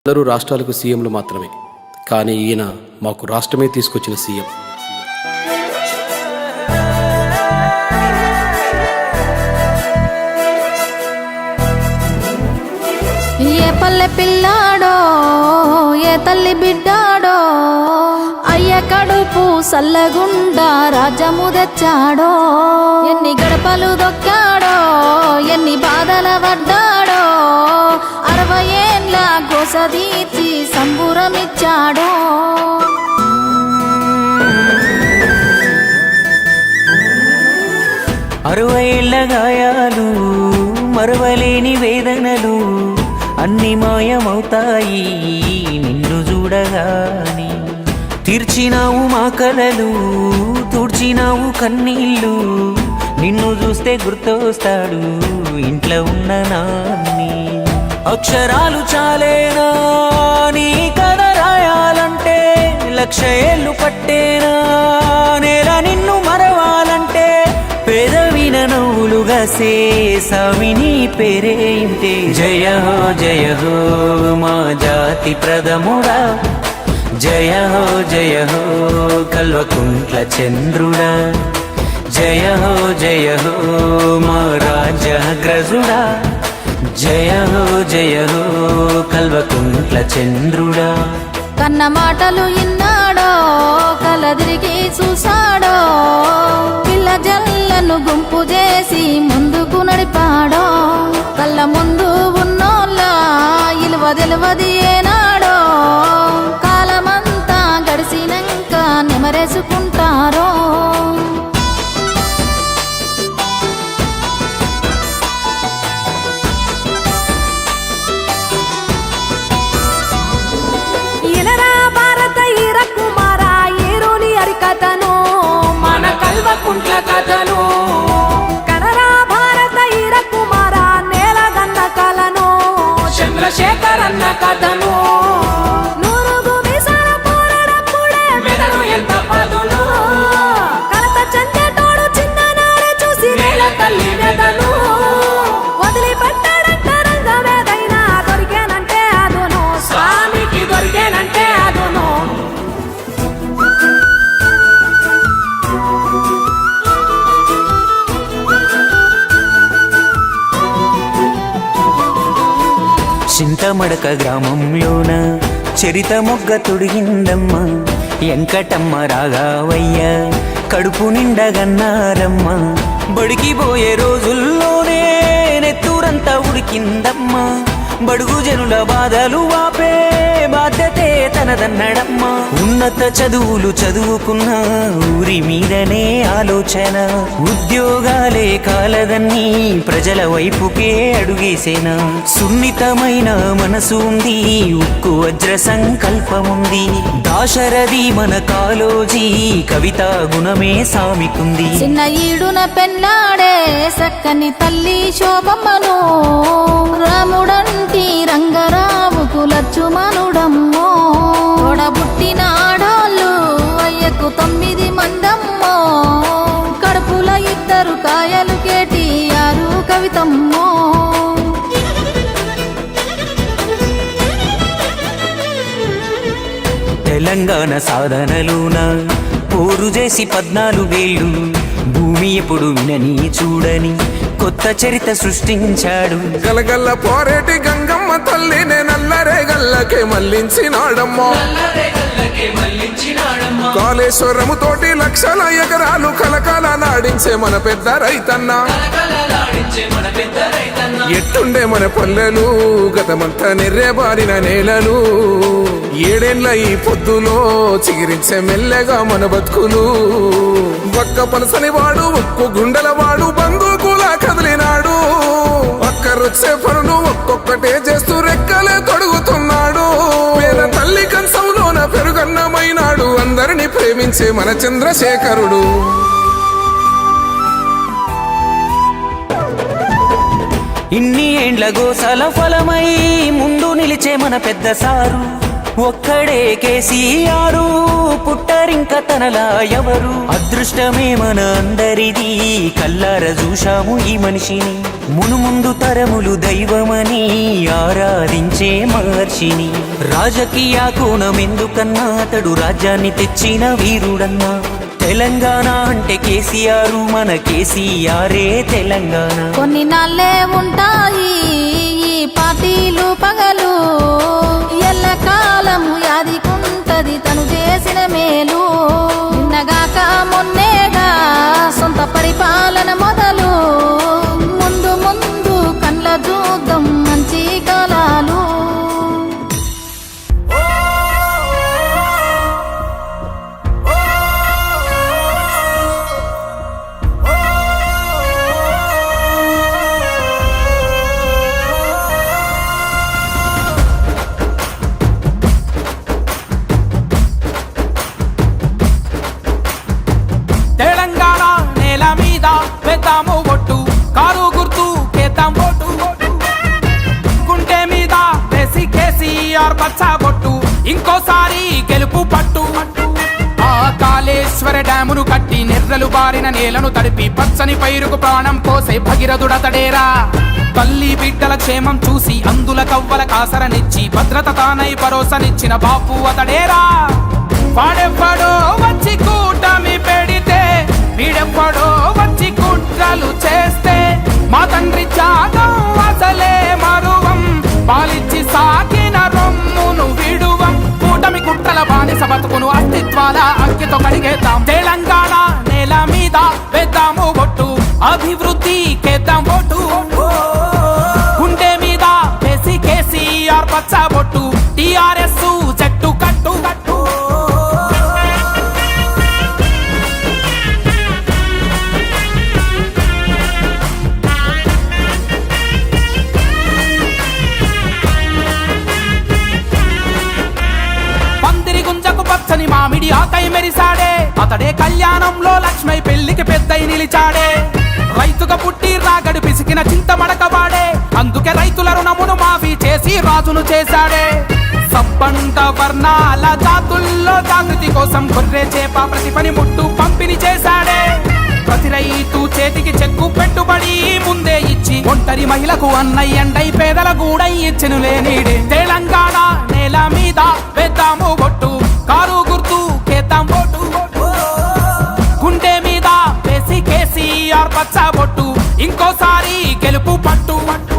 అందరూ రాష్ట్రాలకు సీఎంలు మాత్రమే, కానీ ఈయన మాకు రాష్ట్రమే తీసుకొచ్చిన సీఎం. ఏ పల్లె పిల్లాడో ఏ తల్లి బిడ్డాడో అయ్య కడుపు సల్లగుండా రాజ్యము తెచ్చాడో. ఎన్ని గడపలు దొక్కాడో ఎన్ని బాధల పడ్డాడో 60 ఏళ్ళ గోస తీర్చి సంబురమిచ్చాడో. 60 ఏళ్ల గాయాలు మరవలేని వేదనలు అన్ని మాయమవుతాయి నిన్ను చూడగాని. తీర్చినావు మా కలలు తుడిచినావు కన్నీళ్ళు, నిన్ను చూస్తే గుర్తొస్తాడు ఇంట్లో ఉన్న నాన్ని. అక్షరాలు చాలేనా నీ కథ రాయాలంటే, 1,00,000 ఏళ్ళు పట్టేనా నేల నిన్ను మరవాలంటే. పేదవిన నవ్వులుగా సేసామి నీ పేరే ఇంటే. జయ హో మా జాతి ప్రథముడా, జయ హో కల్వకుంట్ల చంద్రుడా. జయ హో మా రాజగ్రజుడా, జయ హో కల్వకుంట్ల చంద్రుడా. కన్న మాటలు ఇన్నాడో కలదిరిగి చూసాడో, పిల్ల జల్లను గుంపు చేసి ముందుకు నడిపాడో. కళ్ళ ముందు ఉన్నోళ్ళ ఇలువ తెలువది ఏనాడో, కాలమంతా గడిసినాక నెమరేసుకుంటారో. మన కల్వకుంట్ల కథను కనరా భారత ఈర కుమార నేలగన్న కలను చంద్రశేఖర్ అన్న కథను. నూరుగు మీసాల పోరడప్పుడే మెదడు ఎంత పదును, కలత చెందేటోడు చిన్ననాడే చూసి నేల తల్లి వెదను. వదిలిపెట్టాడంట రంగమేదైనా దొరికేనంటే అదును, స్వామికి దొరికేనంటే అదును. చింతమడక గ్రామంలోన చరిత మొగ్గ తొడిగిందమ్మ. ఎంకటమ్మ రాగావయ్య కడుపు నిండగన్నారమ్మ. బడికి పోయే రోజుల్లోనే నెత్తూరంతా ఉడికిందమ్మ. బడుగు జనుల బాధలు వాపే బాధ్యతే తనదన్నడమ్మ. ఉన్నత చదువులు చదువుకున్న ఊరి మీదనే ఆలోచన, ఉద్యోగాలే కాలదన్నీ ప్రజల వైపుకే అడుగేసేనా. సున్నితమైన మనసు ఉంది, ఉక్కు వజ్ర సంకల్పముంది. దాశరథి మన కాలోజీ కవితా గుణమే సామికుంది. చిన్న ఈడున పెన్నాడే సక్కని తల్లి శోభమ్మను, రాముడంటి రంగరావుకు లచ్చుమనుడమ్మో. తోడబుట్టిన ఆడోళ్ళు అయ్యకు 9 మందమ్మో, కడుపుల 2 కాయలు కేటీఆర్ కవితమ్మో. తెలంగాణ సాధనలోన పోరు చేసి 14 ఏళ్ళు, భూమి ఎప్పుడు వినని చూడని కొత్త చరిత్ర సృష్టించాడు. గలగల్ల పోరేటి గంగమ్మ తల్లినే నల్లరే గల్లకే మళ్లించినాడమ్మా. కాళేశ్వరము తోటి 1,00,000 ఎకరాలు కలకాల నాడించే మన పెద్ద రైతన్న. ఎట్టుండే మన పల్లెలు గతమంతా నెర్రెబారిన నేలలు, 7 ఏళ్ల ఈ పొద్దులో చిగిరించే మెల్లగా మన బతుకులు. బక్క పలసని వాడు ఉక్కు గుండెల వాడు బందూకులా కదిలినాడు. అక్కరొచ్చే పనులు ఒక్కొక్కటే చేస్తూ రెక్కలే తొడుగుతున్నాడు. పేద తల్లి కంచంలోన పెరుగన్నమైనాడు, అందరిని ప్రేమించే మన చంద్రశేఖరుడు. ఇన్ని ఏండ్ల గోసాల ఫలమై ముందు నిలిచే మన పెద్ద సారు, ఒక్కడే కేసీఆర్, పుట్టరింక తనలా ఎవరు? అదృష్టమే మన అందరిది, కల్లార చూశాము ఈ మనిషిని. మునుముందు తరములు దైవమని ఆరాధించే మహర్షిని. రాజకీయ కోణం ఎందుకన్నా అతడు రాజ్యాన్ని తెచ్చిన వీరుడన్నా. తెలంగాణ అంటే కేసీఆర్, మన కేసీఆరే తెలంగాణ. కొన్ని నాళ్ళే ఉంటాయి ఈ పార్టీలు పగలు, ఎల్లకాలము యాదికుంటది తను చేసిన మేలు. నిన్నగాక మొన్నేగా సొంత పరిపాలన మొదలు, ముందు ముందు కండ్ల చూద్దాం మంచి కాలాలు. తెలంగాణ నేల మీద వేద్దాము ఒట్టు, కారు గుర్తు కేద్దాం ఓటు. గుండె మీద వేసి కేసీఆర్ పచ్చ బొట్టు, ఇంకోసారి గెలుపు పట్టు. ఆ కాళేశ్వర డ్యామును కట్టి నెర్రలు బారిన నేలను తడిపి పచ్చని పైరుకు ప్రాణం పోసే భగీరథుడతడేరా. తల్లి బిడ్డల క్షేమం చూసి అందుల కవ్వల కాసరనిచ్చి భద్రత తానై భరోసనిచ్చిన బాపు అతడేరా. వాడెవ్వడో వచ్చి కూటమి పెడితే, వీడెవ్వడో వచ్చి కుట్రలు చేస్తే, మా తండ్రి త్యాగం అసలే మరువం, పాలిచ్చి సాగిన రొమ్మును విడువం. కూటమి కుట్రల బానిస బతుకును అస్తిత్వాల అంకితో కడిగేద్దాం. తెలంగాణ నేల మీద వేద్దాము ఒట్టు, అభివృద్ధి కేద్దాం ఓటు. గుండె మీద వేసి కేసీఆర్ పచ్చ బొట్టు, టీఆర్ఎస్ జట్టు కట్టు కట్టు. పందిరి గుంజకు పచ్చని మామిడి ఆకై మెరిసాడే, అతడే కళ్యాణంలో లక్ష్మై పెళ్లికి పెద్దై నిలిచాడే. రైతుగా పుట్టి రాగడి పిసికిన చింతమడకవాడే, అందుకే రైతుల రుణమును మాఫీ చేసి రాజును చేశాడే. సబ్బండ వర్ణాల జాతుల్లో జాగృతి కోసం గొర్రె చేప ప్రతి పని ముట్టు పంపిణీ చేశాడే. ప్రతి రైతు చేతికి చెక్కు పెట్టుబడి ముందే ఇచ్చి ఒంటరి మహిళకు అన్నయ్యండై పేదల గూడై ఇచ్చెను లేనీడే. తెలంగాణ నేల మీద వేద్దాము ఒట్టు, కారు గుర్తు కేద్దాం ఓటు. గుండె మీద వేసి కేసీఆర్ పచ్చ బొట్టు, ఇంకోసారి గెలుపు పట్టు పట్టు.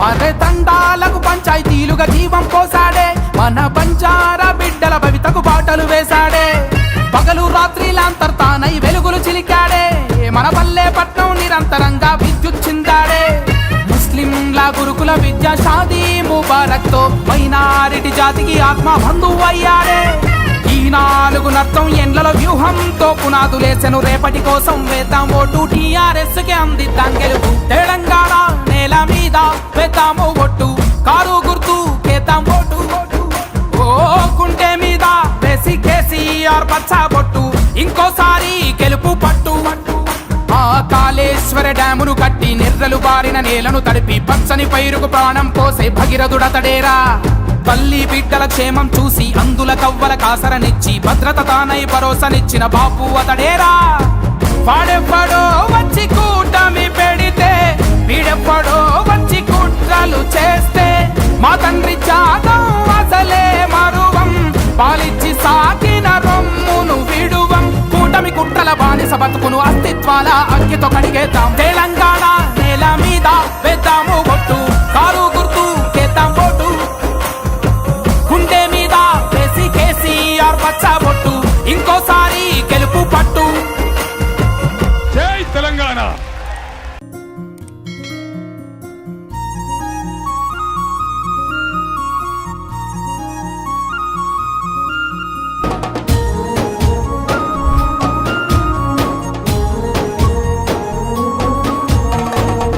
అరే తండాలకు పంచాయతీలుగా జీవం పోసాడే, మన బంజారా బిడ్డల భవితకు బాటలు వేశాడే. పగలు రాత్రి లాంతర్తానై వెలుగులు చిలికాడే, మన పల్లె పట్నం నిరంతరంగా విద్యుత్ చిందాడే. ముస్లింల గురుకుల విద్య షాదీ ముబారక్ తో మైనారిటీ జాతికి ఆత్మ బంధువు అయ్యాడే. ఈ 4 నర్థం ఎండ్లలో వ్యూహంతో పునాదులేసెను, రేపటి కోసం వేద్దాం ఓటు, టీఆర్ఎస్ కి అందిద్దాం గెలుపు. తెలంగాణ నేల మీద వేద్దాము ఒట్టు, కారు గుర్తు కేద్దాం ఓటు. ఓ గుండె మీద వేసి కేసీఆర్ పచ్చ బొట్టు, ఇంకోసారి గెలుపు పట్టు పట్టు. ఆ కాళేశ్వర డ్యామును కట్టి నెర్రలు బారిన నేలను తడిపి పచ్చని పైరుకు ప్రాణం పోసే భగీరథుడతడేరా. తల్లి బిడ్డల క్షేమం చూసి అందుల కవ్వల కాసరనిచ్చి భద్రత తానై భరోసనిచ్చిన బాపు అతడేరా. వాడెవ్వడో వచ్చి కూటమి పెడితే, వీడెవ్వడో వచ్చి కుట్రలు చేస్తే, మా తండ్రి త్యాగం అసలే మరువం, పాలిచ్చి సాగిన రొమ్మును విడువం. కూటమి కుట్రల బానిస బతుకును అస్తిత్వాల అంకితో కడిగేద్దాం. తెలంగాణ నేల మీద వేద్దాము ఒట్టు, కారు గుర్తు కేద్దాం ఓటు. గుండె మీద వేసి కేసీఆర్ పచ్చ బొట్టు, ఇంకోసారి గెలుపు పట్టు. జై తెలంగాణ.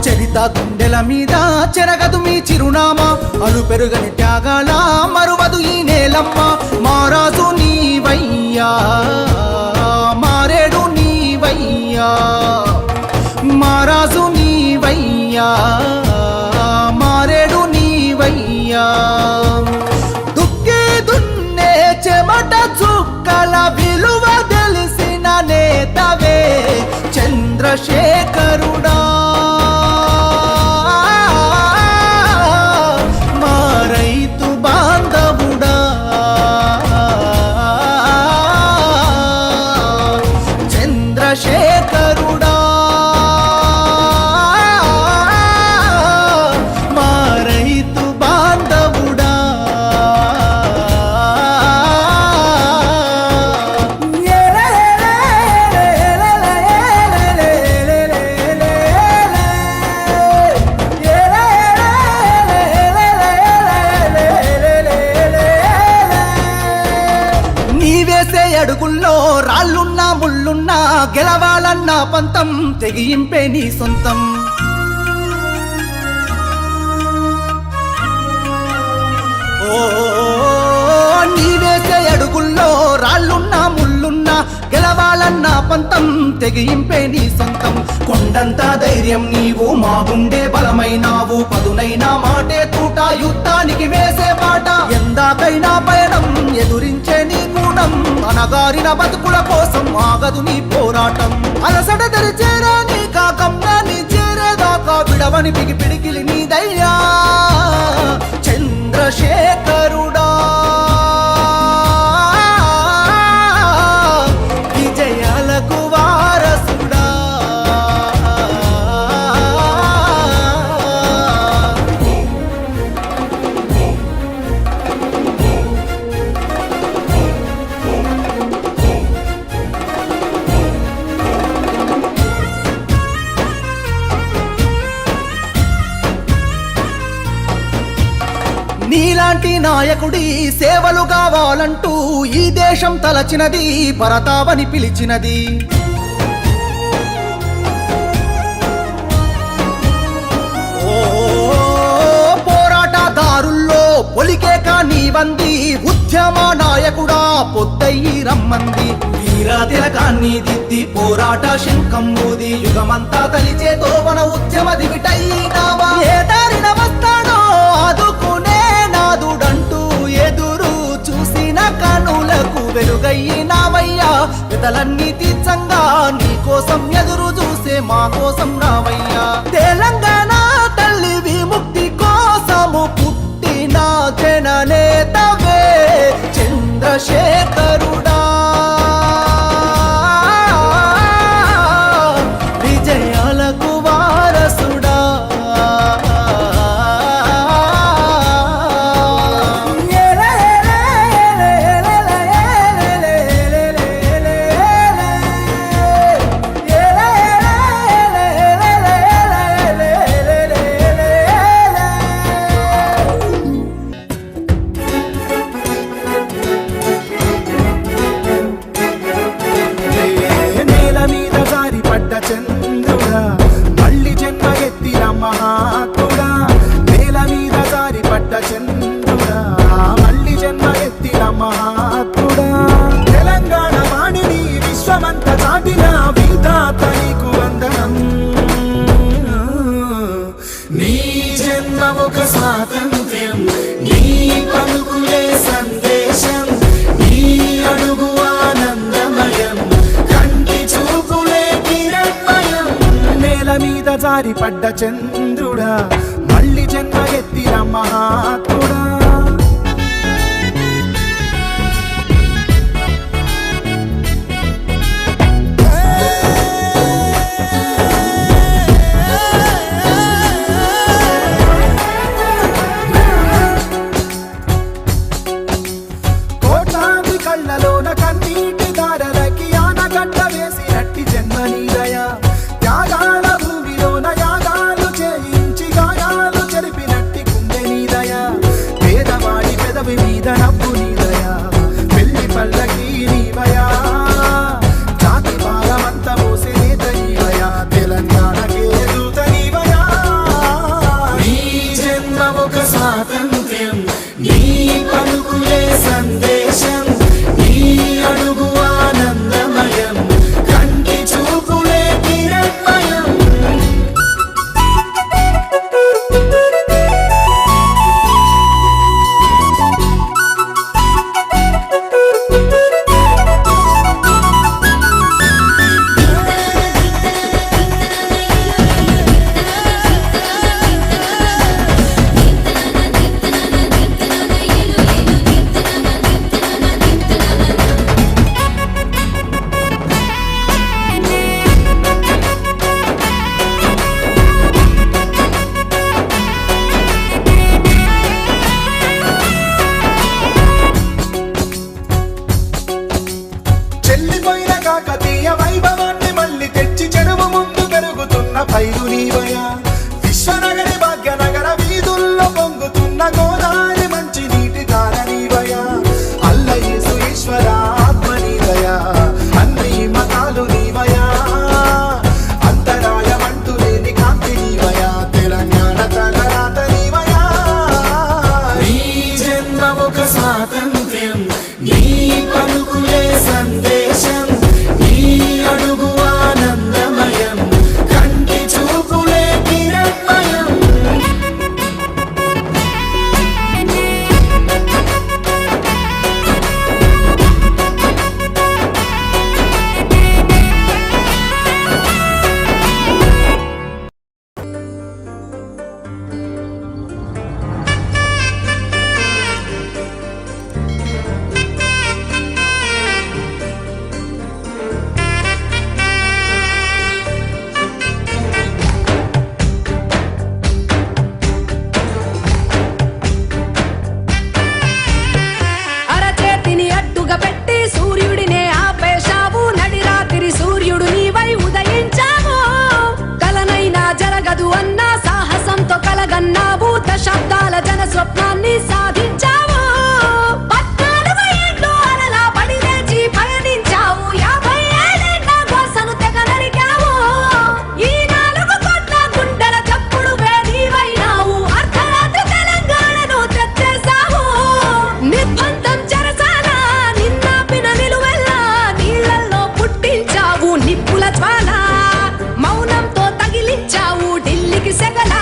చరిత గుండెల మీద చెరగదు మీ చిరునామా, అలు పెరుగని త్యాగాల మరువదు ఈ నేలమ్మ. మారాజు నీ నీవేసే అడుగుల్లో రాళ్ళున్నా ముళ్ళున్నా గెలవాలన్న పంతం తెగింపే నీ సొంతం. ఓ నీవేసే అడుగుల్లో రాళ్ళున్నా ముళ్ళున్నా గెలవాలన్న పంతం తెగింపే నీ సొంతం. కొండంత ధైర్యం నీవు మా గుండె బలమైనావు, పదునైనా మాటే తూట యుద్ధానికి వేసే పాట. ఎందాకైనా పయనం ఎదురించే నీ గుణం, అనగారిన బతుకుల కోసం ఆగదు నీ పోరాటం. అలసట తెరిచేరా నీ కాకమ్యాన్ని చేరేదాకా విడవని పిడికిలి నీ దయ్యా చంద్రశేఖరుడా. విజయాలకు వారసుడా. నీలాంటి నాయకుడి సేవలు కావాలంటూ ఈ దేశం తలచినది, భరతావని పిలిచినది. ఓ పోరాటదారుల్లో పొలికే కానీ వంది, ఉద్యమ నాయకుడా పొద్దయ్యి రమ్మంది. వీరా తిలకాన్ని దిద్ది పోరాట శంఖం మోది, యుగమంతా తలిచే తోవన ఉద్యమ దివిటైనావా. ఏ దారిన వస్తాడో ఆదుకునే నాదుడంటూ ఎదురు చూసిన కనులకు వెలుగయ్యినావయ్యా. వితలన్నీ తీర్చంగా నీ కోసం ఎదురు చూసే మా కోసం రావయ్యా. తెలంగాణ తల్లి విముక్తి కోసము పుట్టిన జననేతవే చంద్రశేఖరుడా. విజయాలకు వారసుడా. నేల మీద జారి పడ్డ చంద్రుడా, మళ్ళీ జన్మ ఎత్తిన మహాత్ముడా. నేల మీద జారి పడ్డ చంద్రుడా, మళ్ళీ జన్మ ఎత్తిన మహాత్ముడా. తెలంగాణ వాణిని విశ్వమంత చాటిన విధాత నీకు వందనం. నీ జన్మ ఒక స్వాతంత్ర్యం, నీ పలుకులే సందేశం, నీ అడుగు ఆనందమయం, కంటి చూపులే కిరణమయం. నేల మీద జారి పడ్డ చంద్రుడా, మళ్ళీ జన్మ ఎత్తిన మహాత్ముడా. కోట్లాది కళ్ళలోన కన్నీటి దారలకి ఆనగడ్డ వేసినట్టి జన్మ నీదయా. త్యాగాల భూమిలోన యాగాలు చేయించి గాయాలు చెరిపినట్టి గుండె నీదయా. పేదవాడి పెదవి మీద నవ్వు నీదయా, పెళ్లి పల్లకి నీవయా. జాతి భారమంత మోసే నేత నీవయా, తెలంగాణకే దూత నీవయా. నీ జన్మ ఒక స్వాతంత్ర్యం, నీ పలుకులే సందేశం, నీ అడుగు ఆనందమయం, కంటి చూపులే కిరణమయం. చెల్లిపోయిన కాకతీయ వైభవాన్ని మళ్ళీ తెచ్చి చెరువు ముందు పెరుగుతున్న పైరు నీవయా. విశ్వనగరి భాగ్యనగర వీధుల్లో పొంగుతున్న గోదావరి మంచి నీటి కార నీవయా. అల్ల యేసు ఈశ్వర ఆత్మ స్వప్నాన్ని సాధించావు 14 ఏళ్ళు అలలా పడి లేచి పయనించావు 50 ఏళ్ళ గోసను తెగ నరికావు ఈ 4 కోట్ల గుండెల చప్పుడు వేదివైనావు అర్ధరాత్రి తెలంగాణను తెచ్చేశావు నిర్బంధం చెరసాల నిన్నాపిన నిలువెల్లా నీళ్ళల్లో పుట్టించావు నిప్పుల జ్వాల మౌనంతో తగిలించావు ఢిల్లీకి సెగల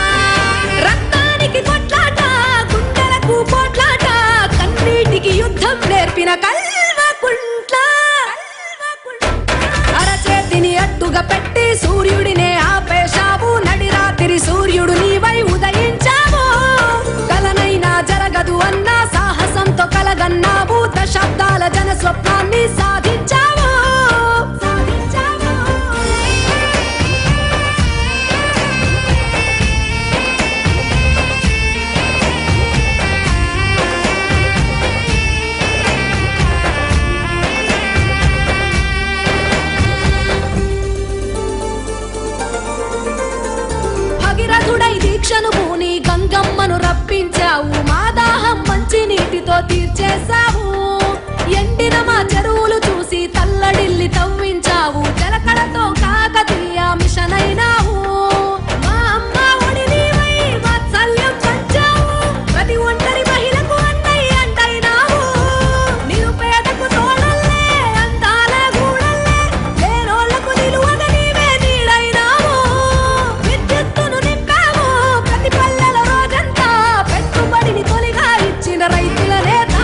రక్తానికి కొట్లాట గుండెలకు పోట్లాట కన్నీటికి యుద్ధం నేర్పిన కల్వకుంట్ల అరచేతిని అడ్డుగా పెట్టి సూర్యుడినే ఆపేశావు నడిరాత్రి సూర్యుడు నీవై ఉదయించావు కలనైనా జరగదు అన్న సాహసంతో కలగన్నావు దశాబ్దాల జన స్వప్నాన్ని సాధించావు భగీరథుడై దీక్షను పూని గంగమ్మను రప్పించావు మా దాహం మంచి నీటితో తీర్చేశావు ఎండిన మా చెరువులు చూసి తల్లడిల్లి తవ్వించావు జలకళతో కాకతీయ మిషన్ అయినావు మా అమ్మ ఒడి నీవై వాత్సల్యం పంచావు ప్రతి ఒంటరి మహిళకు అన్నయ్య అంటైనావు నిరుపేదకు తోడల్లే అందాల గూడల్లే లేనోళ్లకు నిలువగా నీవే నీడైనావు విద్యుత్తును నింపావు ప్రతి పల్లెల రోజంతా పెట్టుబడిని తొలిగా ఇచ్చిన రైతుల నేత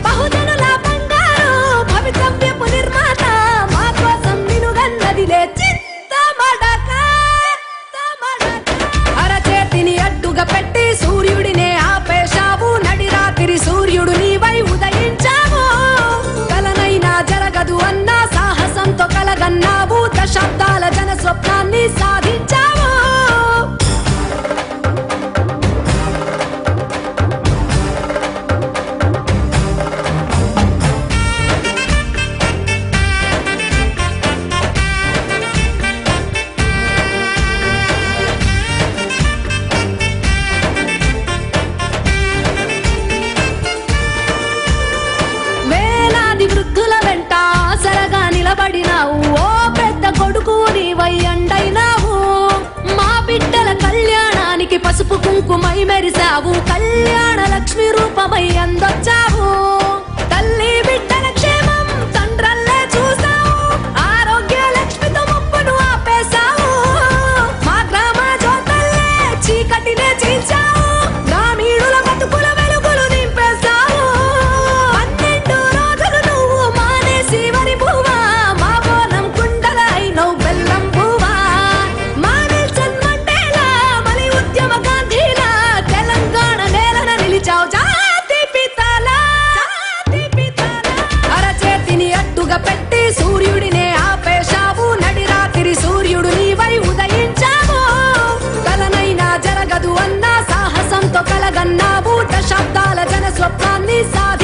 బహుజనుల బంగారు భవితవ్యపు నిర్మాత మా కోసం నినుగన్నదిలే చిత్తమడక అరచేతిని అడ్డుగా పెట్టి సూర్యుడినే ఆపేశావు నడిరాత్రి సూర్యుడు నీవై ఉదయించావు కలనైనా జరగదు అన్న సాహసంతో కలగన్నావు దశాబ్దాల జన స్వప్నాన్ని సాధించావు వేలాది వృద్ధుల వెంట ఆసరగా నిలబడినావు ఓ పెద్ద కొడుకు నీవై అండైనావు మా బిడ్డల కళ్యాణానికి పసుపు కుంకుమై మెరిసావు కళ్యాణ లక్ష్మి రూపమై అందొచ్చావు తల్లి బిడ్డల క్షేమం తండ్రల్లే చూసావు ఆరోగ్య లక్ష్మితో ముప్పును ఆపేశావు మా గ్రామ జ్యోతల్లే చీకటినే చీల్చావు గ్రామీణుల బతుకుల వెలుగులు నింపేశావు 12 రోజులు నువ్వు మానేసి వరి పువ్వా మా బోనం కుండల అయినవు బెల్లం పువ్వా మా నెల్సన్ మండేలా మలి ఉద్యమ గాంధీలా తెలంగాణ నేలన నిలిచావు జాతి పితాల అరచేతిని అడ్డుగా పెట్టి సూర్యుడినే ఆపేశావు నడిరాత్రి సూర్యుడు నీవై ఉదయించావు కలనైనా జరగదు అన్న సాహసంతో కలగన్నావు దశాబ్దాల జన స్వప్నాన్ని సాధి